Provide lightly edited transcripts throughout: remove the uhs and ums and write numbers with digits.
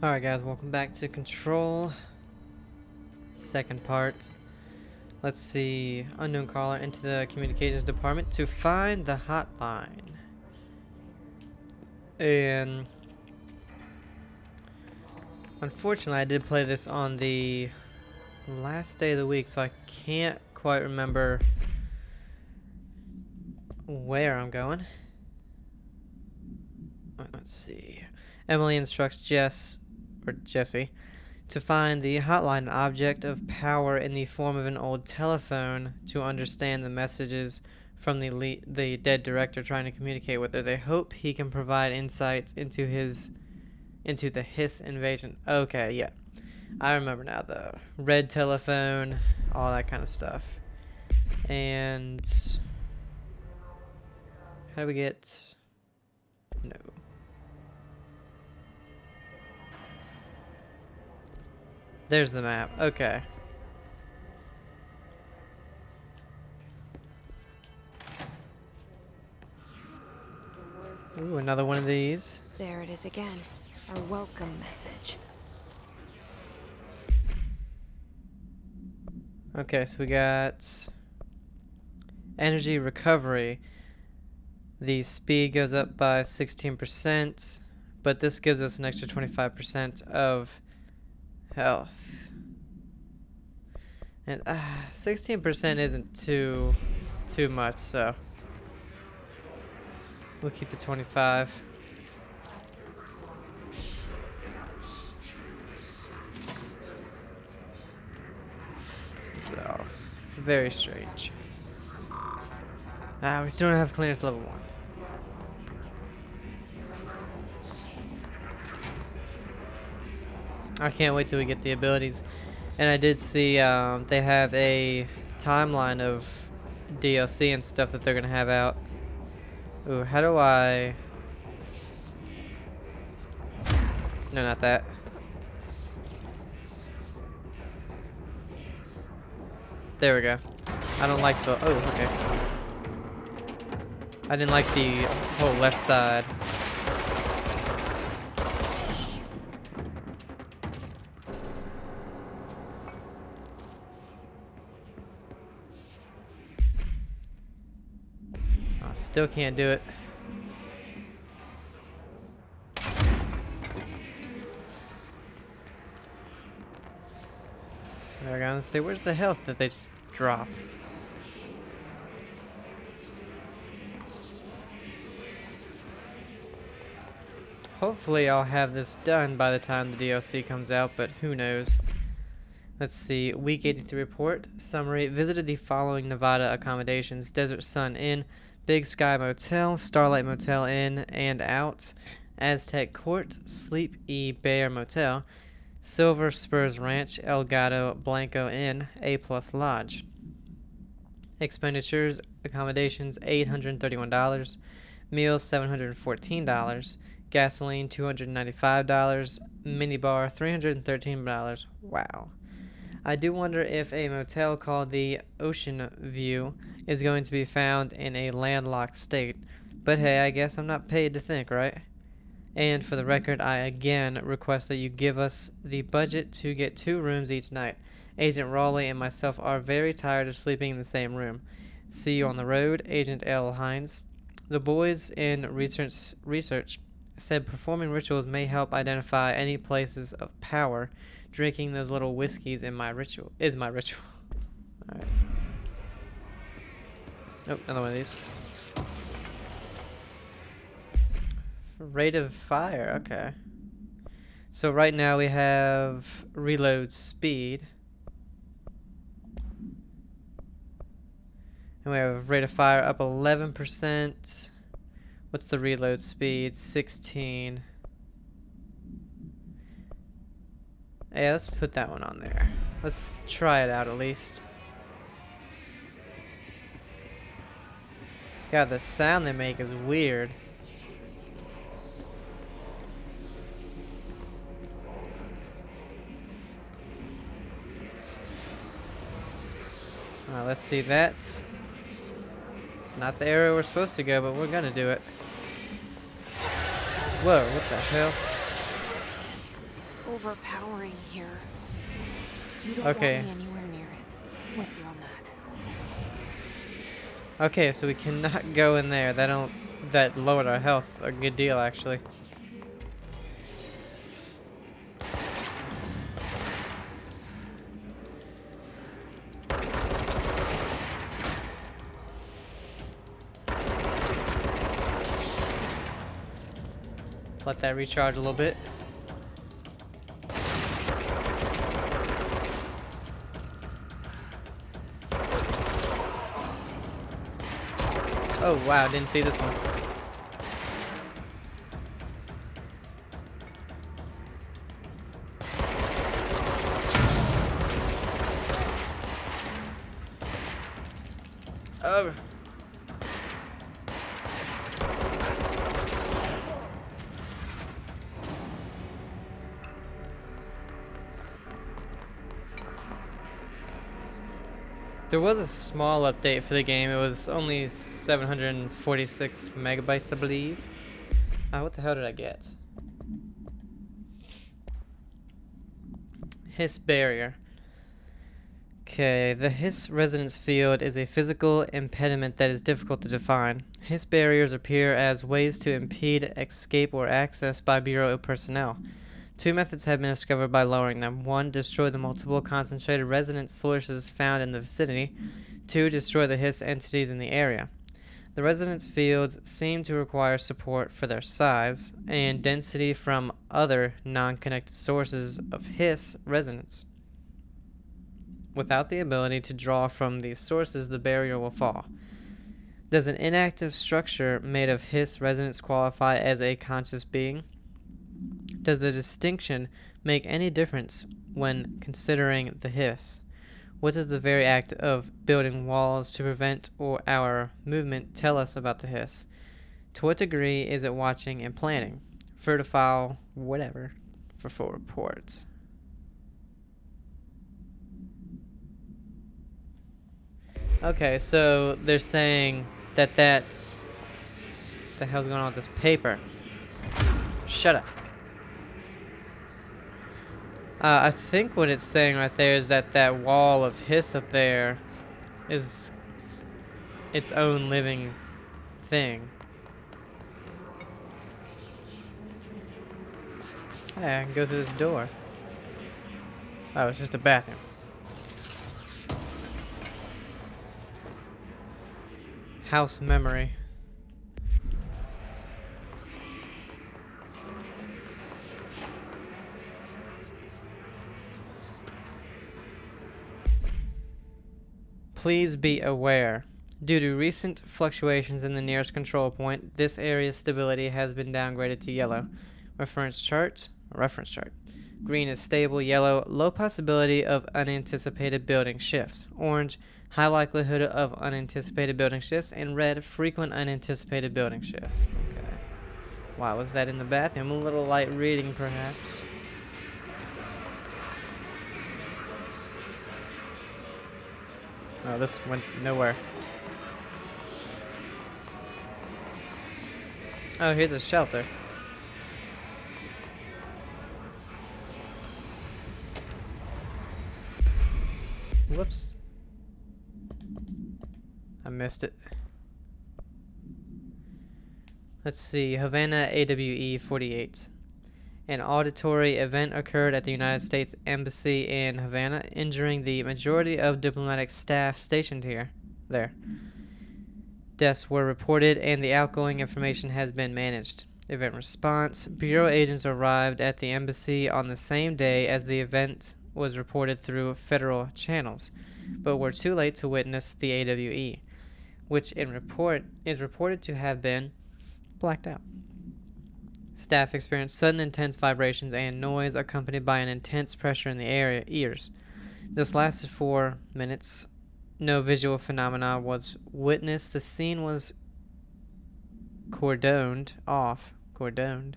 Alright guys, welcome back to Control. Second part. Let's see. Unknown caller into the communications department to find the hotline. And unfortunately I did play this on the last day of the week, so I can't quite remember where I'm going. Let's see. Emily instructs Jesse to find the hotline object of power in the form of an old telephone to understand the messages from the dead director trying to communicate with her. They hope he can provide insights into the Hiss invasion. Okay, yeah. I remember now though. Red telephone, all that kind of stuff. And how do we get no. There's the map. Okay. Ooh, another one of these. There it is again. Our welcome message. Okay, so we got energy recovery. The speed goes up by 16%, but this gives us an extra 25% of health. And 16% isn't too much, so we'll keep the 25. So, very strange. We still don't have clearance level 1. I can't wait till we get the abilities. And I did see they have a timeline of DLC and stuff that they're gonna have out. Ooh, how do I... No, not that. There we go. I don't like the... Oh, okay. I didn't like the whole left side. I still can't do it. There we go. Let's see, where's the health that they just drop? Hopefully I'll have this done by the time the DLC comes out, but who knows. Let's see, week 83 report, summary, visited the following Nevada accommodations: Desert Sun Inn, Big Sky Motel, Starlight Motel Inn and Out, Aztec Court, Sleep E Bear Motel, Silver Spurs Ranch, El Gato Blanco Inn, A Plus Lodge. Expenditures, accommodations $831, meals $714, gasoline $295, minibar $313. Wow. I do wonder if a motel called the Ocean View is going to be found in a landlocked state. But hey, I guess I'm not paid to think, right? And for the record, I again request that you give us the budget to get 2 rooms each night. Agent Raleigh and myself are very tired of sleeping in the same room. See you on the road, Agent L. Hines. The boys in research said performing rituals may help identify any places of power. Drinking those little whiskeys is my ritual. Alright. Oh, another one of these. Rate of fire, okay. So right now we have reload speed. And we have rate of fire up 11%. What's the reload speed? 16. Yeah, let's put that one on there. Let's try it out at least. God, the sound they make is weird. Let's see that. It's not the area we're supposed to go, but we're gonna do it. Whoa, what the hell? It's overpowering here. You don't want Okay. me anywhere near it. With you on that. Okay, so we cannot go in there. That lowered our health a good deal, actually. Let that recharge a little bit. Oh wow, didn't see this one. Oh. There was a small update for the game. It was only 746 megabytes, I believe. What the hell did I get? Hiss barrier. Okay, the Hiss resonance field is a physical impediment that is difficult to define. Hiss barriers appear as ways to impede escape or access by Bureau personnel. Two methods have been discovered by lowering them. One, destroy the multiple concentrated resonance sources found in the vicinity. Two, destroy the Hiss entities in the area. The resonance fields seem to require support for their size and density from other non-connected sources of Hiss resonance. Without the ability to draw from these sources, the barrier will fall. Does an inactive structure made of Hiss resonance qualify as a conscious being? Does the distinction make any difference when considering the Hiss? What does the very act of building walls to prevent our movement tell us about the Hiss? To what degree is it watching and planning? Fertile, whatever, for full reports. Okay, so they're saying that what the hell's going on with this paper? Shut up. I think what it's saying right there is that wall of Hiss up there is its own living thing. Hey, I can go through this door. Oh, it's just a bathroom. House memory. Please be aware. Due to recent fluctuations in the nearest control point, this area's stability has been downgraded to yellow. Reference chart. Green is stable. Yellow, low possibility of unanticipated building shifts. Orange, high likelihood of unanticipated building shifts. And red, frequent unanticipated building shifts. Okay. Why was that in the bathroom? A little light reading, perhaps. Oh, this went nowhere. Oh, here's a shelter. Whoops. I missed it. Let's see. Havana AWE 48. An auditory event occurred at the United States Embassy in Havana, injuring the majority of diplomatic staff stationed there. Deaths were reported and the outgoing information has been managed. Event response. Bureau agents arrived at the embassy on the same day as the event was reported through federal channels, but were too late to witness the AWE, which is reported to have been blacked out. Staff experienced sudden intense vibrations and noise accompanied by an intense pressure in the ears. This lasted 4 minutes. No visual phenomena was witnessed. The scene was cordoned off, and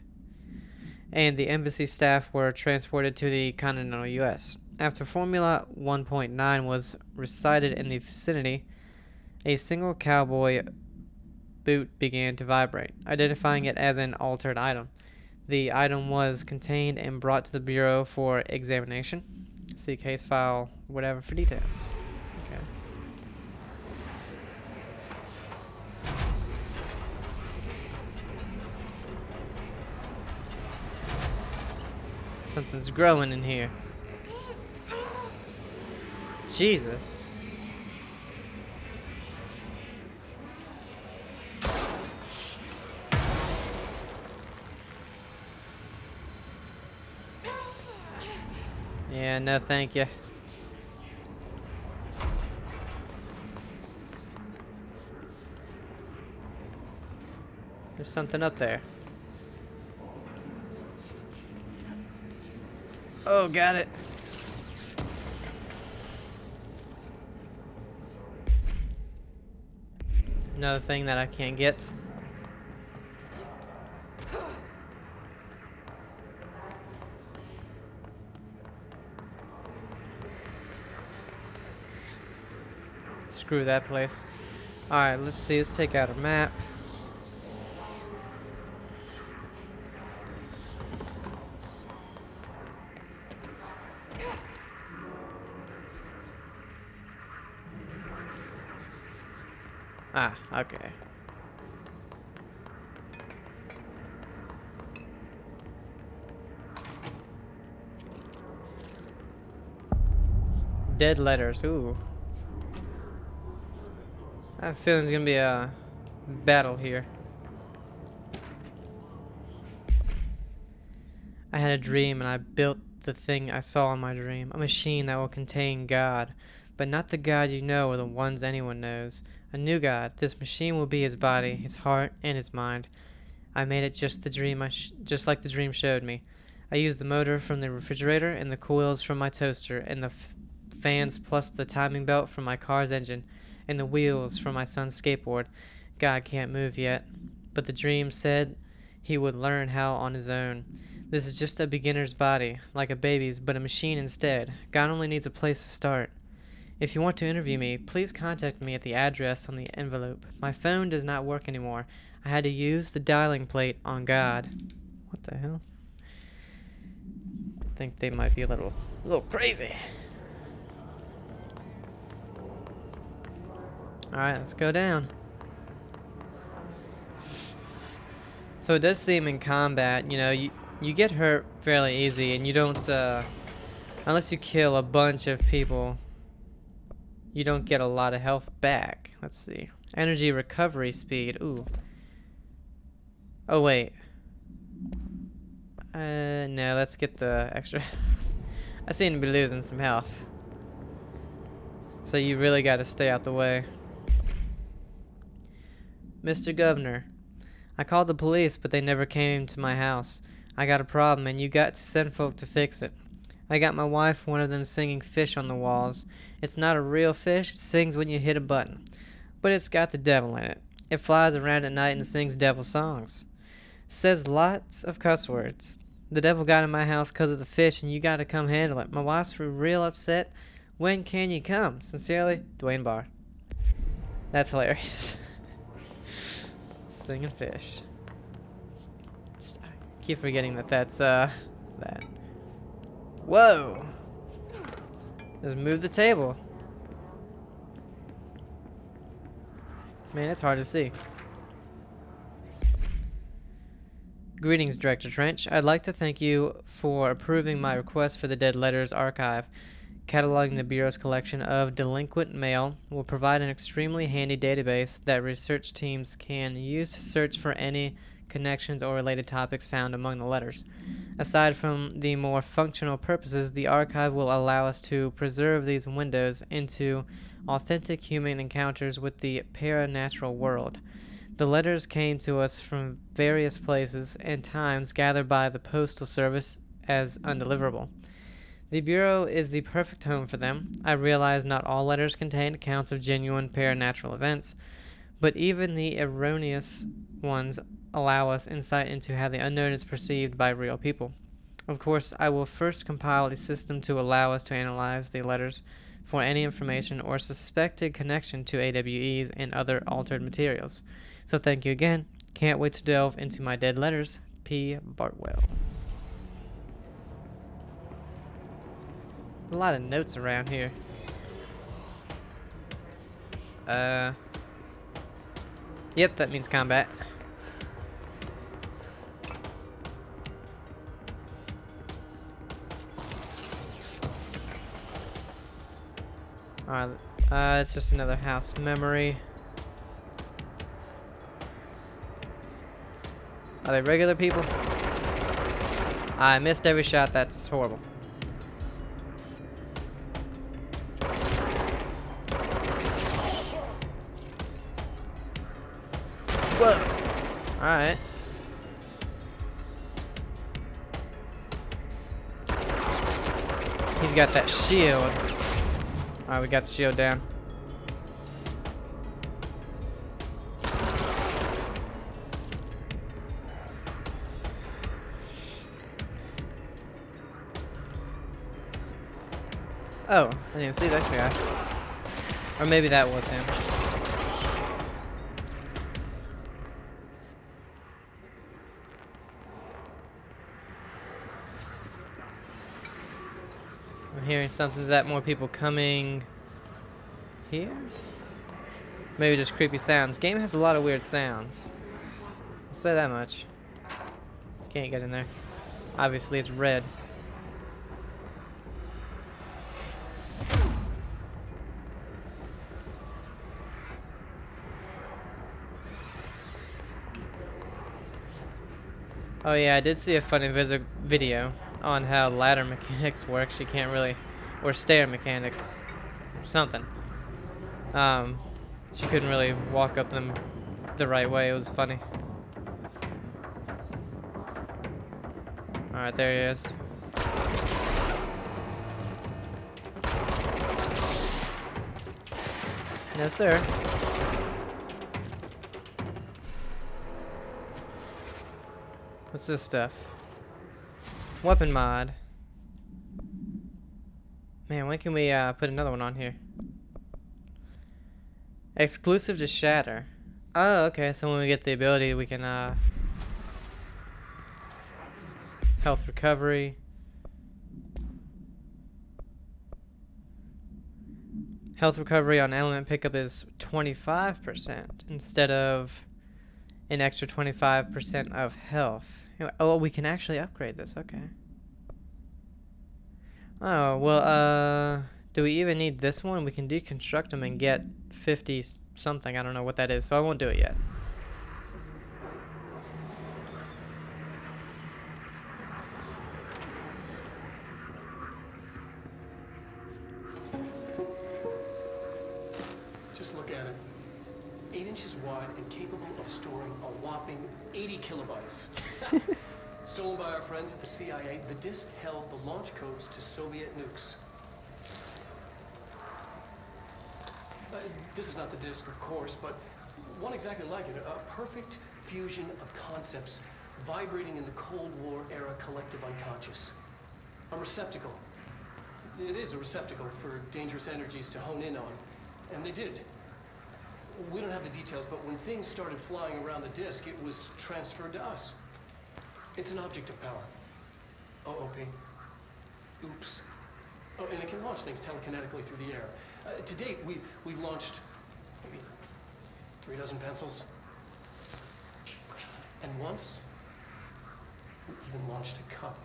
the embassy staff were transported to the continental U.S. After Formula 1.9 was recited in the vicinity, a single cowboy boot began to vibrate, identifying it as an altered item. The item was contained and brought to the Bureau for examination. See case file, whatever, for details. Okay. Something's growing in here. Jesus. Yeah, no thank you. There's something up there. Oh, got it. Another thing that I can't get. Screw that place. Alright, let's see. Let's take out a map. Ah, okay. Dead letters. Ooh. I have a feeling there's gonna be a battle here. I had a dream and I built the thing I saw in my dream. A machine that will contain God. But not the God you know or the ones anyone knows. A new God. This machine will be his body, his heart, and his mind. I made it just just like the dream showed me. I used the motor from the refrigerator and the coils from my toaster and the fans plus the timing belt from my car's engine and the wheels from my son's skateboard. God can't move yet, but the dream said he would learn how on his own. This is just a beginner's body, like a baby's, but a machine instead. God only needs a place to start. If you want to interview me, please contact me at the address on the envelope. My phone does not work anymore. I had to use the dialing plate on God. What the hell? I think they might be a little crazy. Alright, let's go down. So it does seem in combat, you get hurt fairly easy, and you don't, unless you kill a bunch of people, you don't get a lot of health back. Let's see. Energy recovery speed. Ooh. Oh, wait. No, let's get the extra. I seem to be losing some health. So you really got to stay out the way. Mr. Governor, I called the police, but they never came to my house. I got a problem, and you got to send folk to fix it. I got my wife one of them singing fish on the walls. It's not a real fish. It sings when you hit a button. But it's got the devil in it. It flies around at night and sings devil songs. Says lots of cuss words. The devil got in my house 'cause of the fish, and you got to come handle it. My wife's real upset. When can you come? Sincerely, Dwayne Barr. That's hilarious. Singing fish. I keep forgetting that's that. Whoa! Just move the table. Man, it's hard to see. Greetings, Director Trench. I'd like to thank you for approving my request for the Dead Letters Archive. Cataloging the Bureau's collection of delinquent mail will provide an extremely handy database that research teams can use to search for any connections or related topics found among the letters. Aside from the more functional purposes, the archive will allow us to preserve these windows into authentic human encounters with the paranatural world. The letters came to us from various places and times gathered by the Postal Service as undeliverable. The Bureau is the perfect home for them. I realize not all letters contain accounts of genuine paranatural events, but even the erroneous ones allow us insight into how the unknown is perceived by real people. Of course, I will first compile a system to allow us to analyze the letters for any information or suspected connection to AWEs and other altered materials. So thank you again. Can't wait to delve into my dead letters. P. Bartwell. A lot of notes around here. Yep, that means combat. Alright, it's just another house memory. Are they regular people? I missed every shot, that's horrible. Whoa! Alright. He's got that shield. Alright, we got the shield down. Oh, I didn't see that guy. Or maybe that was him. I'm hearing something. Is that more people coming here? Maybe just creepy sounds. Game has a lot of weird sounds. I'll say that much. Can't get in there. Obviously, it's red. Oh yeah, I did see a funny video on how ladder mechanics works. You can't really, or stair mechanics, or something. She couldn't really walk up them the right way. It was funny. All right, there he is. No, sir. What's this stuff? Weapon mod. Man, when can we put another one on here? Exclusive to Shatter. Oh, okay. So when we get the ability, we can health recovery. Health recovery on element pickup is 25% instead of an extra 25% of health. Oh, we can actually upgrade this. Okay. Oh, well, do we even need this one? We can deconstruct them and get 50 something. I don't know what that is, so I won't do it yet. Just look at it. 8 inches wide and capable of storing a whopping 80 kilobytes. Stolen by our friends at the CIA, the disk held the launch codes to Soviet nukes. This is not the disk, of course, but one exactly like it. A perfect fusion of concepts vibrating in the Cold War era collective unconscious. A receptacle. It is a receptacle for dangerous energies to hone in on. And they did. We don't have the details, but when things started flying around the disk, it was transferred to us. It's an object of power. OOP. Oops. Oh, and it can launch things telekinetically through the air. To date, we've launched maybe 3 dozen pencils. And once, we even launched a cup.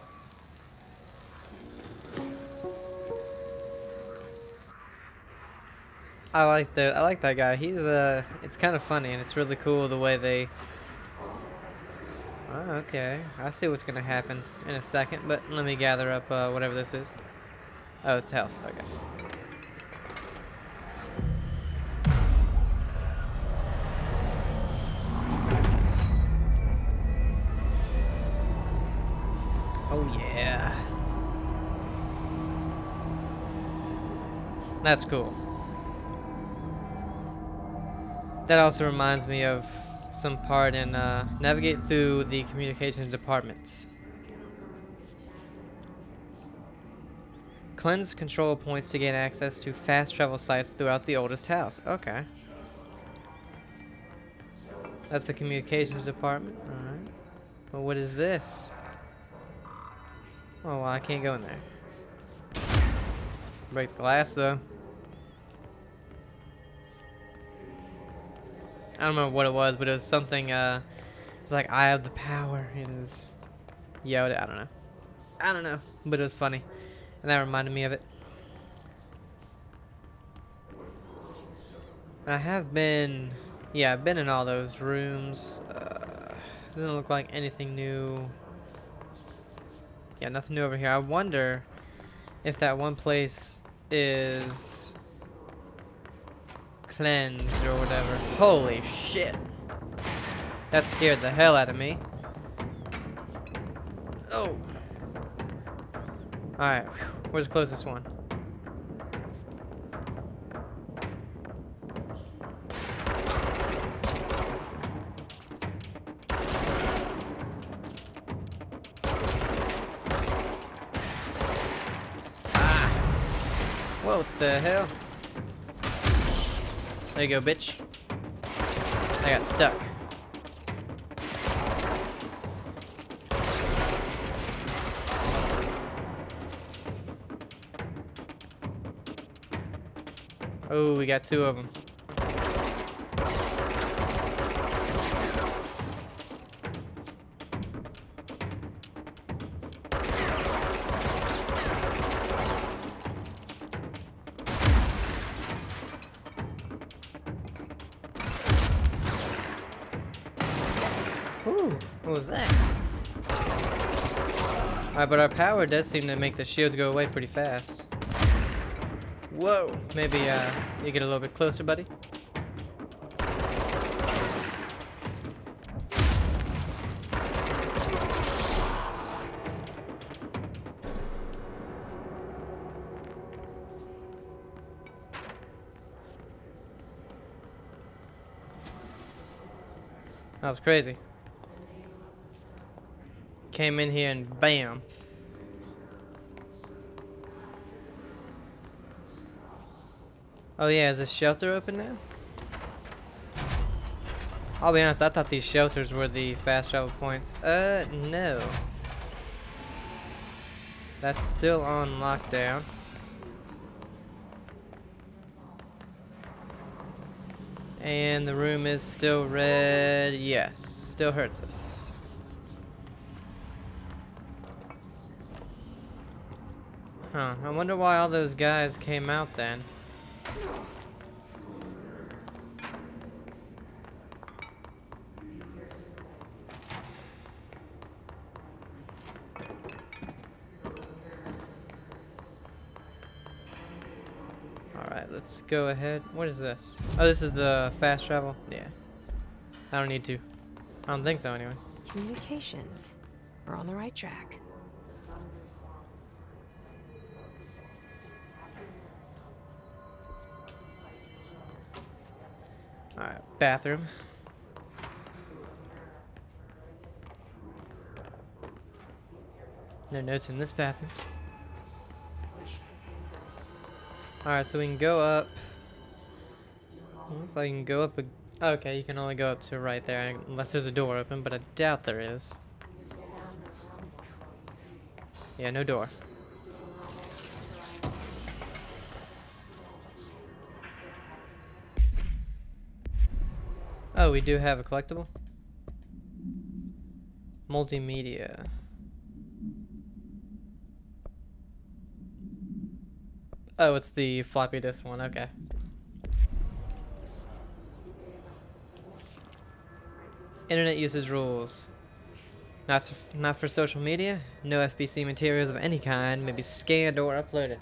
I like that guy. He's it's kind of funny and it's really cool the way they. Oh, okay. I see what's gonna happen in a second, but let me gather up whatever this is. Oh, it's health. Okay. Oh yeah. That's cool. That also reminds me of some part in navigate through the communications departments. Cleanse control points to gain access to fast travel sites throughout the oldest house. Okay. That's the communications department. Alright. Well, what is this? Oh, well, I can't go in there. Break the glass, though. I don't remember what it was, but it was something, it's like, I have the power. It is Yoda. I don't know. I don't know. But it was funny. And that reminded me of it. I have been, yeah, I've been in all those rooms. Doesn't look like anything new. Yeah, nothing new over here. I wonder if that one place is cleansed or whatever. Holy shit. That scared the hell out of me. Oh. Alright, where's the closest one? Whoa, what the hell? There you go, bitch. I got stuck. Oh, we got two of them. Ooh, what was that? Alright, but our power does seem to make the shields go away pretty fast. Whoa, maybe you get a little bit closer, buddy. That was crazy. Came in here and bam. Oh yeah, is this shelter open now? I'll be honest, I thought these shelters were the fast travel points. No. That's still on lockdown. And the room is still red. Yes, still hurts us. Huh, I wonder why all those guys came out then. Alright, let's go ahead. What is this? Oh, this is the fast travel? Yeah. I don't need to. I don't think so, anyway. Communications. We're on the right track. Alright, bathroom. No notes in this bathroom. Alright, so we can go up. Looks like you can go up. Okay, you can only go up to right there, unless there's a door open, but I doubt there is. Yeah, no door. Oh, we do have a collectible. Multimedia. Oh, it's the floppy disk one. Okay. Internet uses rules. Not for social media. No FBC materials of any kind may be scanned or uploaded.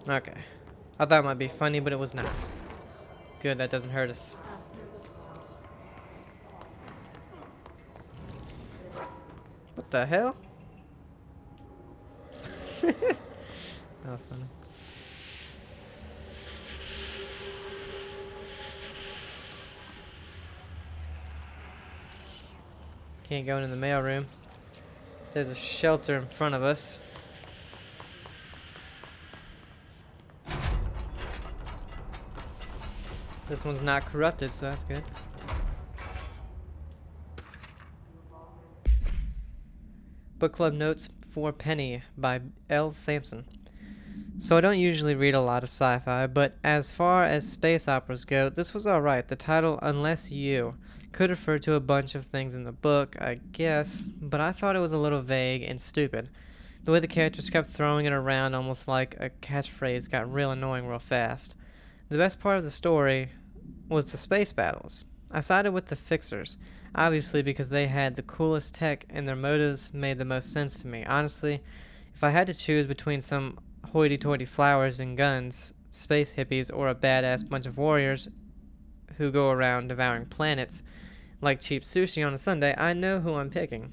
Okay. I thought it might be funny, but it was not. Good, that doesn't hurt us. What the hell? That was funny. Can't go into the mailroom. There's a shelter in front of us. This one's not corrupted, so that's good. Book Club Notes for Penny by L. Sampson. So I don't usually read a lot of sci-fi, but as far as space operas go, this was alright. The title, Unless You, could refer to a bunch of things in the book, I guess, but I thought it was a little vague and stupid. The way the characters kept throwing it around almost like a catchphrase got real annoying real fast. The best part of the story was the space battles. I sided with the Fixers, obviously because they had the coolest tech and their motives made the most sense to me. Honestly, if I had to choose between some hoity-toity flowers and guns, space hippies, or a badass bunch of warriors who go around devouring planets like cheap sushi on a Sunday, I know who I'm picking.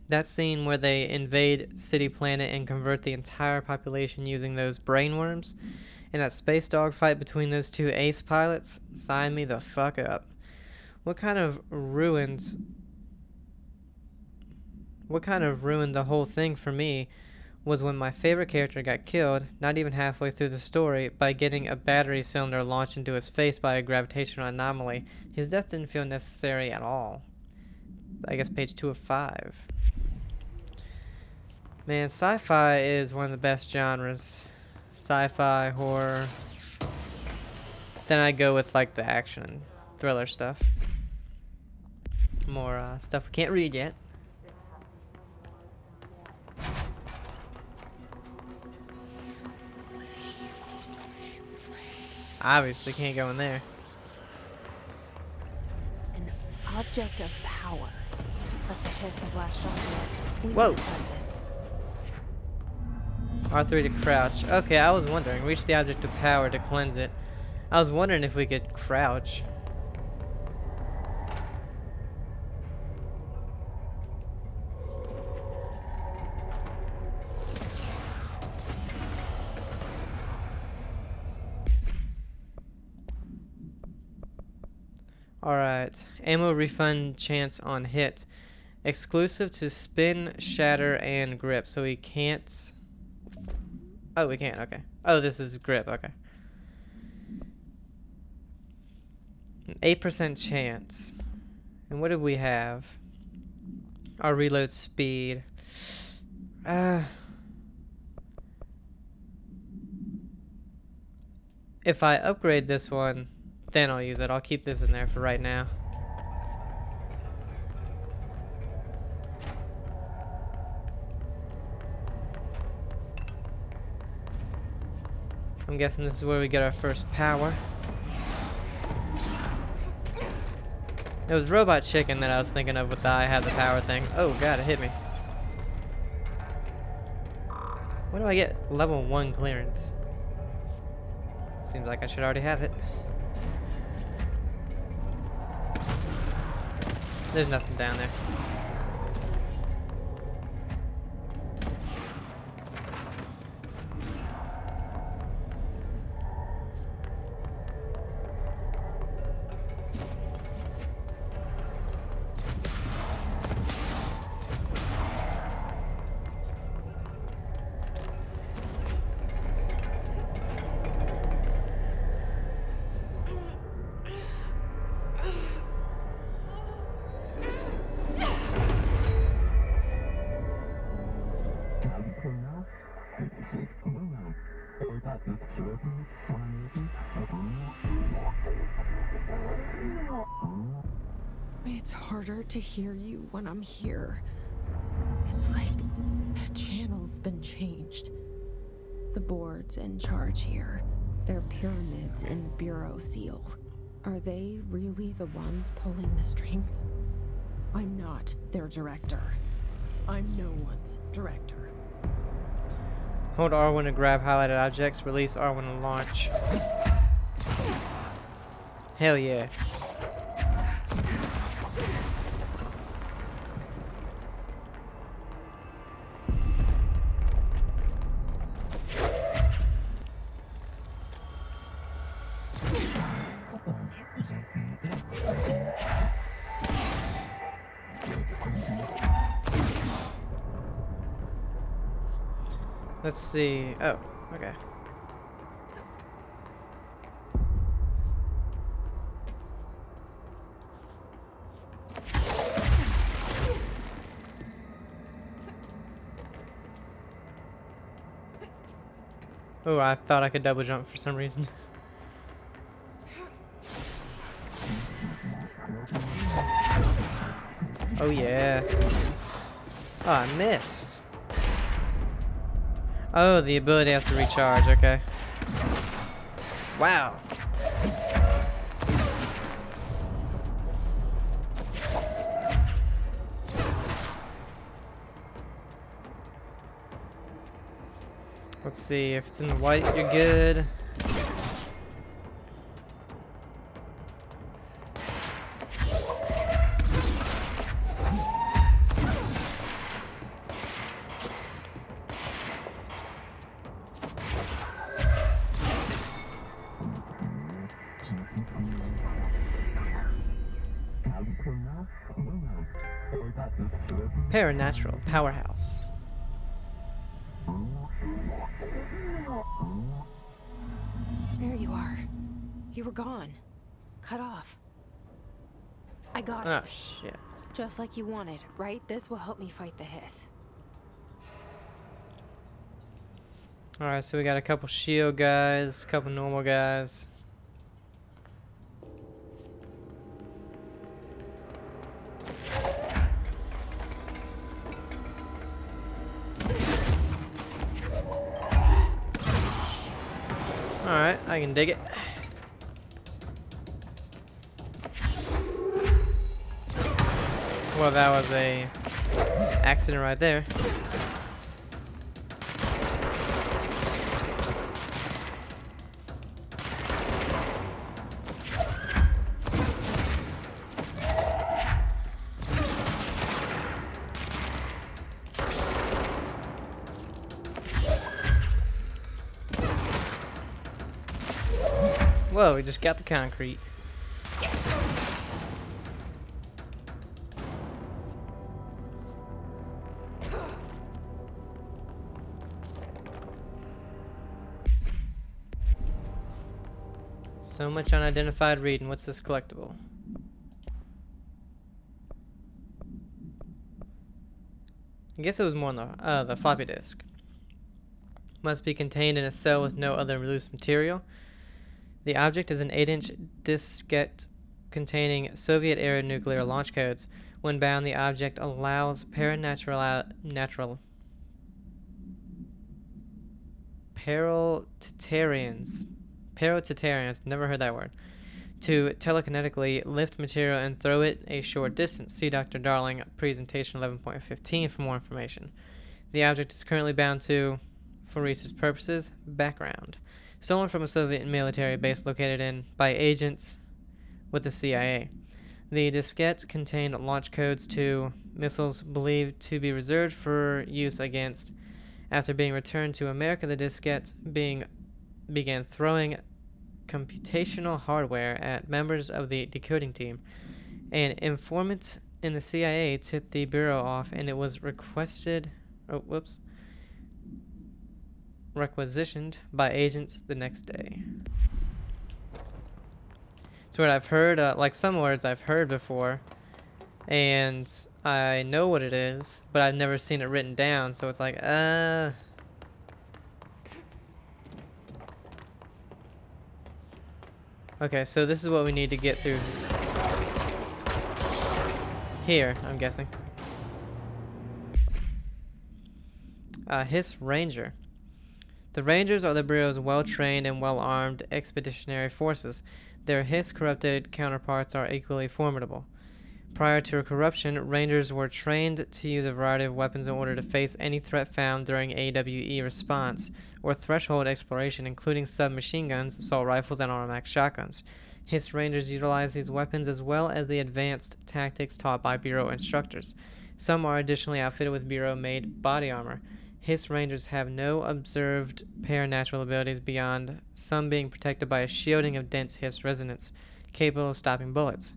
That scene where they invade City Planet and convert the entire population using those brainworms, and that space dog fight between those two ace pilots, sign me the fuck up. What kind of ruined the whole thing for me was when my favorite character got killed, not even halfway through the story, by getting a battery cylinder launched into his face by a gravitational anomaly. His death didn't feel necessary at all. I guess page 2 of 5. Man, sci-fi is one of the best genres. Sci-fi, horror. Then I go with like the action, thriller stuff. More stuff we can't read yet. Obviously can't go in there. An object of power. Looks like the hiss have latched onto it. We Whoa. need to cleanse it. R3 to crouch. Okay, I was wondering. Reach the object of power to cleanse it. I was wondering if we could crouch. Alright. Ammo refund chance on hit. Exclusive to spin, shatter, and grip. So we can't... Oh, we can't. Okay. Oh, this is grip. Okay. An 8% chance. And what do we have? Our reload speed. If I upgrade this one, then I'll use it. I'll keep this in there for right now. I'm guessing this is where we get our first power. It was Robot Chicken that I was thinking of with the I have the power thing. Oh god, it hit me. Where do I get level 1 clearance? Seems like I should already have it. There's nothing down there. It's harder to hear you when I'm here. It's like the channel's been changed. The board's in charge here. They're pyramids in Bureau Seal. Are they really the ones pulling the strings? I'm not their director. I'm no one's director. Hold R1 to grab highlighted objects. Release R1 to launch. Hell yeah. Let's see. Oh, okay. Oh, I thought I could double jump for some reason. Oh yeah. Oh, I missed. Oh, the ability has to recharge, okay. Wow. Let's see, if it's in the white, you're good. Paranatural Powerhouse. There you are. You were gone. Cut off. I got Oh, it. shit. Just like you wanted, right? This will help me fight the hiss. Alright, so we got a couple shield guys, a couple normal guys. Alright, I can dig it. Well, that was a accident right there. Whoa, we just got the concrete. So much unidentified reading. What's this collectible? I guess it was more on the floppy disk. Must be contained in a cell with no other loose material. The object is an 8-inch diskette containing Soviet-era nuclear launch codes. When bound, the object allows Paranatarians, never heard that word, to telekinetically lift material and throw it a short distance. See Dr. Darling, presentation 11.15 for more information. The object is currently bound to, for research purposes, background. Stolen from a Soviet military base located by agents with the CIA. The diskettes contained launch codes to missiles believed to be reserved for use against. After being returned to America, the diskettes began throwing computational hardware at members of the decoding team. An informant in the CIA tipped the bureau off, and it was requisitioned by agents the next day. It's what I've heard, like some words I've heard before, and I know what it is, but I've never seen it written down, so it's like, Okay, so this is what we need to get through here, I'm guessing. Hiss Ranger. The Rangers are the Bureau's well-trained and well-armed expeditionary forces. Their Hiss-corrupted counterparts are equally formidable. Prior to corruption, Rangers were trained to use a variety of weapons in order to face any threat found during AWE response or threshold exploration, including submachine guns, assault rifles, and automatic shotguns. Hiss Rangers utilize these weapons as well as the advanced tactics taught by Bureau instructors. Some are additionally outfitted with Bureau-made body armor. Hiss Rangers have no observed paranatural abilities beyond some being protected by a shielding of dense Hiss resonance, capable of stopping bullets.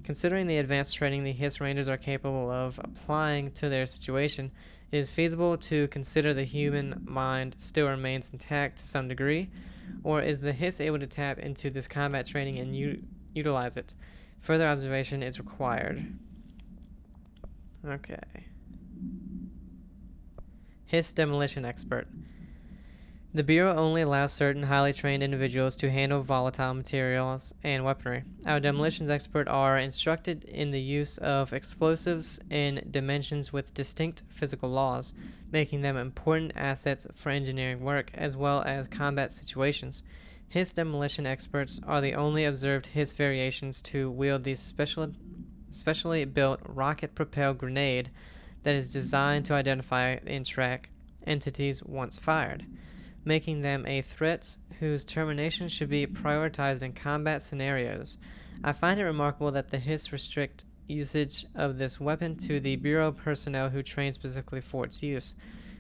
Considering the advanced training the Hiss Rangers are capable of applying to their situation, it is feasible to consider the human mind still remains intact to some degree, or is the Hiss able to tap into this combat training and utilize it? Further observation is required. Okay. Hiss Demolition Expert. The Bureau only allows certain highly trained individuals to handle volatile materials and weaponry. Our demolitions experts are instructed in the use of explosives in dimensions with distinct physical laws, making them important assets for engineering work as well as combat situations. His demolition experts are the only observed his variations to wield the specially built rocket-propelled grenade that is designed to identify and track entities once fired, making them a threat whose termination should be prioritized in combat scenarios. I find it remarkable that the Hiss restrict usage of this weapon to the Bureau personnel who train specifically for its use.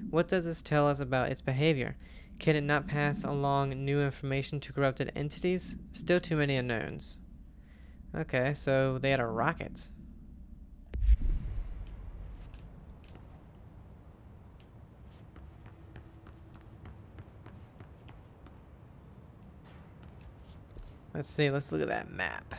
What does this tell us about its behavior? Can it not pass along new information to corrupted entities? Still too many unknowns. Okay, so they had a rocket. Let's see, let's look at that map.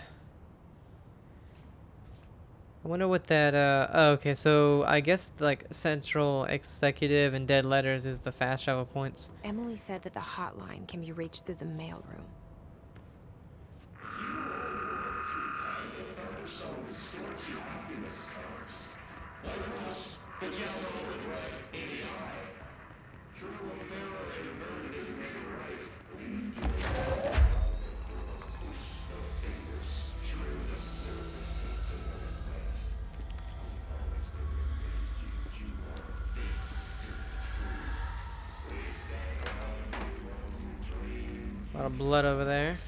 I wonder what that, oh, okay, so I guess, like, Central Executive and Dead Letters is the fast travel points. Emily said that the hotline can be reached through the mailroom. A lot of blood over there.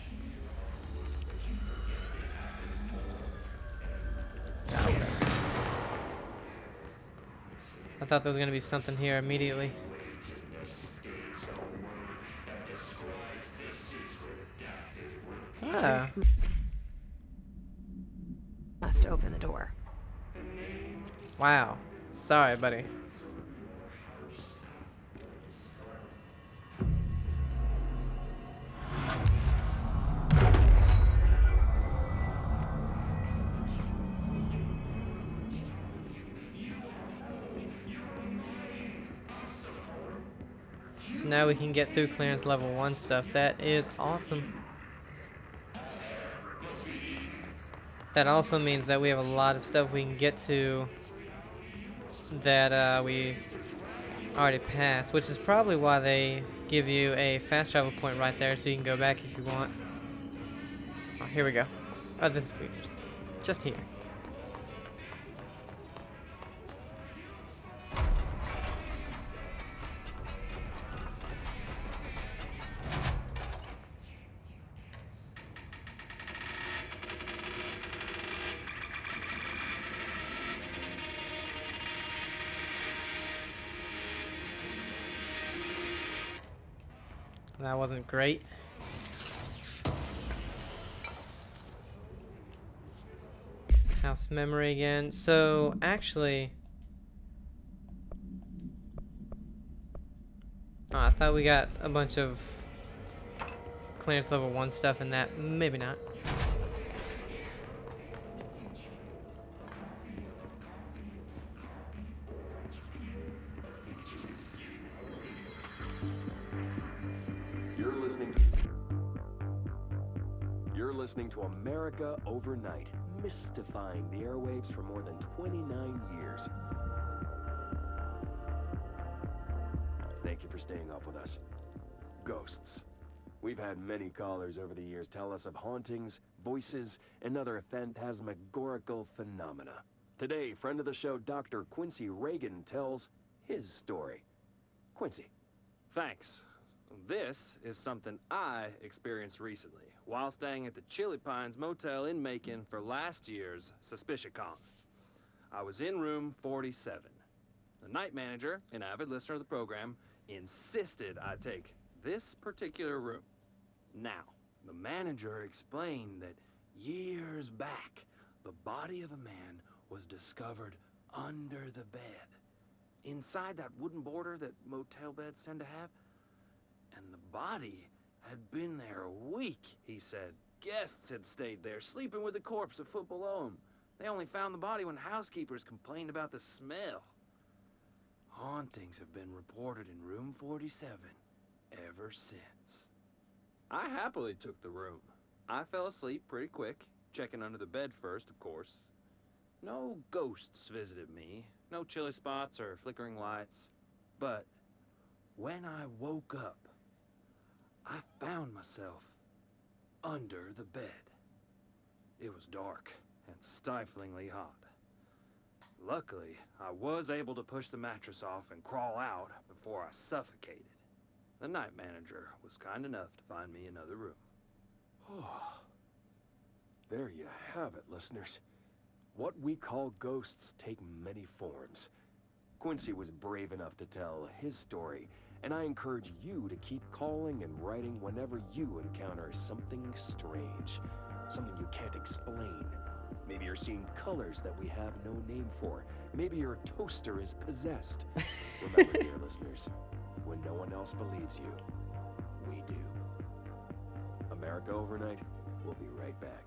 I thought there was going to be something here immediately. Ah. Chris must open the door. Wow. Sorry, buddy. So now we can get through clearance level 1 stuff. That is awesome. That also means that we have a lot of stuff we can get to that we already passed, which is probably why they give you a fast travel point right there so you can go back if you want. Oh, here we go. Oh, this is just here. That wasn't great. House memory again. So, actually... Oh, I thought we got a bunch of clearance level 1 stuff in that. Maybe not. You're listening to America Overnight, mystifying the airwaves for more than 29 years. Thank you for staying up with us. Ghosts. We've had many callers over the years tell us of hauntings, voices, and other phantasmagorical phenomena. Today, friend of the show, Dr. Quincy Reagan, tells his story. Quincy. Thanks. This is something I experienced recently while staying at the Chili Pines Motel in Macon for last year's SuspiciaCon. I was in room 47. The night manager, an avid listener of the program, insisted I take this particular room. Now, the manager explained that years back, the body of a man was discovered under the bed, inside that wooden border that motel beds tend to have. And the body had been there a week, he said. Guests had stayed there, sleeping with the corpse a foot below them. They only found the body when housekeepers complained about the smell. Hauntings have been reported in room 47. ever since. I happily took the room. I fell asleep pretty quick, checking under the bed first, of course. No ghosts visited me, no chilly spots or flickering lights. But when I woke up, I found myself under the bed. It was dark and stiflingly hot. Luckily, I was able to push the mattress off and crawl out before I suffocated. The night manager was kind enough to find me another room. Oh, there you have it, listeners. What we call ghosts take many forms. Quincy was brave enough to tell his story, and I encourage you to keep calling and writing whenever you encounter something strange, something you can't explain. Maybe you're seeing colors that we have no name for. Maybe your toaster is possessed. Remember, dear listeners, when no one else believes you, we do. America Overnight, we'll be right back.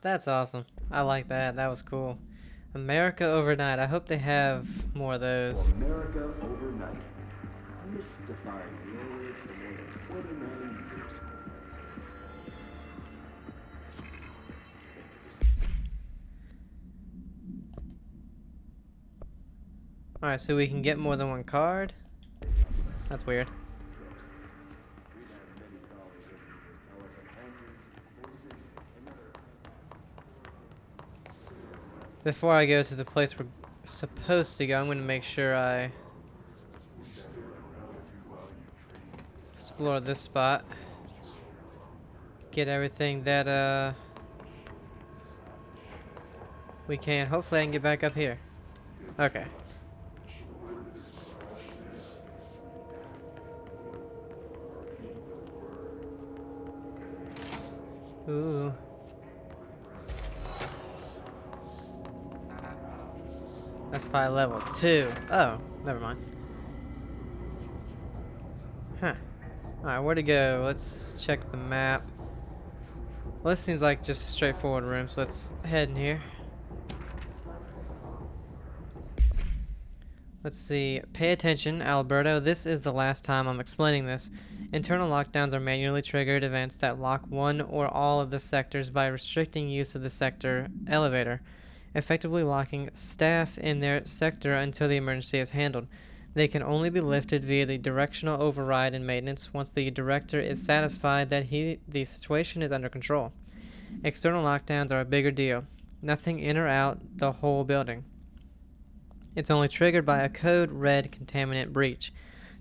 That's awesome. I like that. That was cool. America Overnight. I hope they have more of those. America Overnight, mystifying the airwaves for more than 29 years. Alright, so we can get more than one card? That's weird. Ghosts. We've had many callers over the years tell us of hauntings, voices, and other. Before I go to the place we're supposed to go, I'm going to make sure I explore this spot. Get everything that we can. Hopefully I can get back up here. Okay. Ooh. That's probably level 2. Oh, never mind. Huh. Alright, where to go? Let's check the map. Well, this seems like just a straightforward room, so let's head in here. Let's see. Pay attention, Alberto. This is the last time I'm explaining this. Internal lockdowns are manually triggered events that lock one or all of the sectors by restricting use of the sector elevator, effectively locking staff in their sector until the emergency is handled. They can only be lifted via the directional override and maintenance once the director is satisfied that the situation is under control. External lockdowns are a bigger deal. Nothing in or out the whole building. It's only triggered by a code red contaminant breach,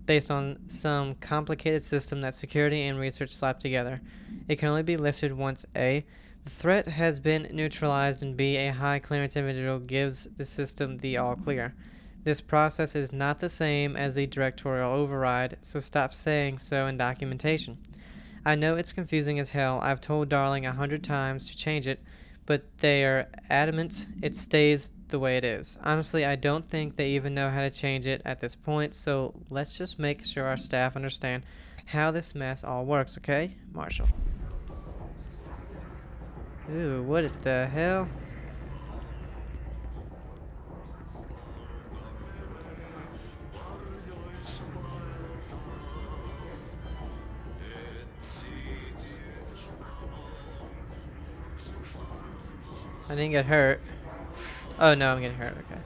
based on some complicated system that security and research slapped together. It can only be lifted once A, the threat has been neutralized, and B, a high clearance individual gives the system the all clear. This process is not the same as the directorial override, so stop saying so in documentation. I know it's confusing as hell. I've told Darling 100 times to change it, but they are adamant it stays the way it is. Honestly, I don't think they even know how to change it at this point, so let's just make sure our staff understand how this mess all works, okay? Marshall. Ooh, what the hell? I didn't get hurt. Oh no, I'm getting hurt, okay.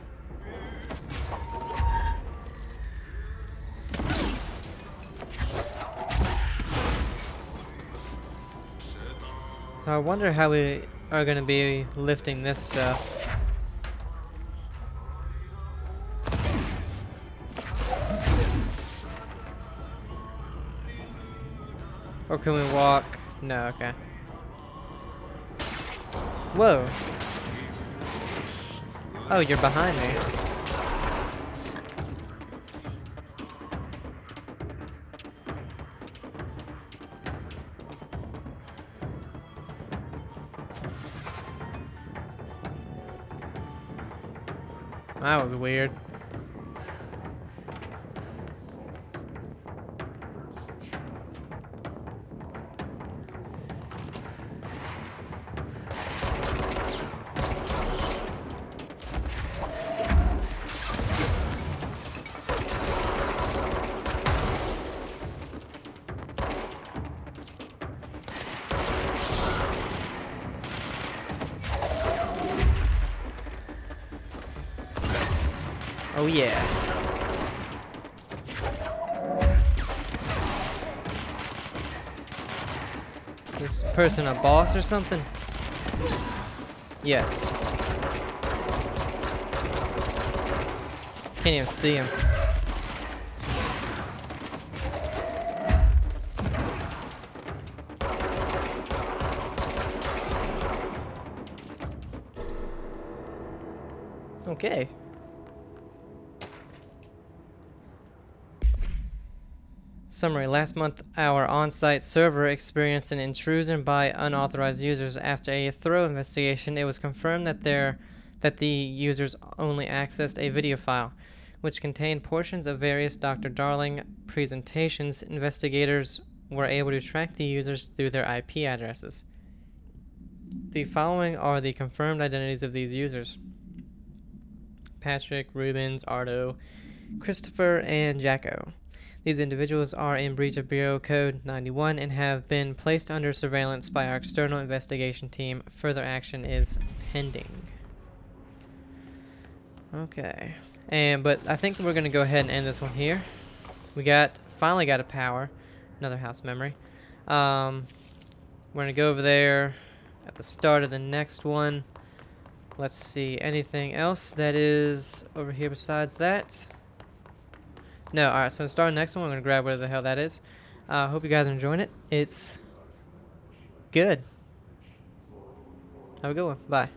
So I wonder how we are going to be lifting this stuff. Or can we walk? No, okay. Whoa. Oh, you're behind me. That was weird. Oh yeah. Is this person a boss or something? Yes. Can't even see him. Okay. Summary. Last month, our on-site server experienced an intrusion by unauthorized users. After a thorough investigation, it was confirmed that the users only accessed a video file, which contained portions of various Dr. Darling presentations. Investigators were able to track the users through their IP addresses. The following are the confirmed identities of these users: Patrick, Rubens, Ardo, Christopher, and Jacko. These individuals are in breach of Bureau Code 91 and have been placed under surveillance by our external investigation team. Further action is pending. Okay. But I think we're gonna go ahead and end this one here. We finally got a power. Another house memory. We're gonna go over there at the start of the next one. Let's see, anything else that is over here besides that? No, alright, so to start the next one, we're going to grab whatever the hell that is. Hope you guys are enjoying it. It's good. Have a good one. Bye.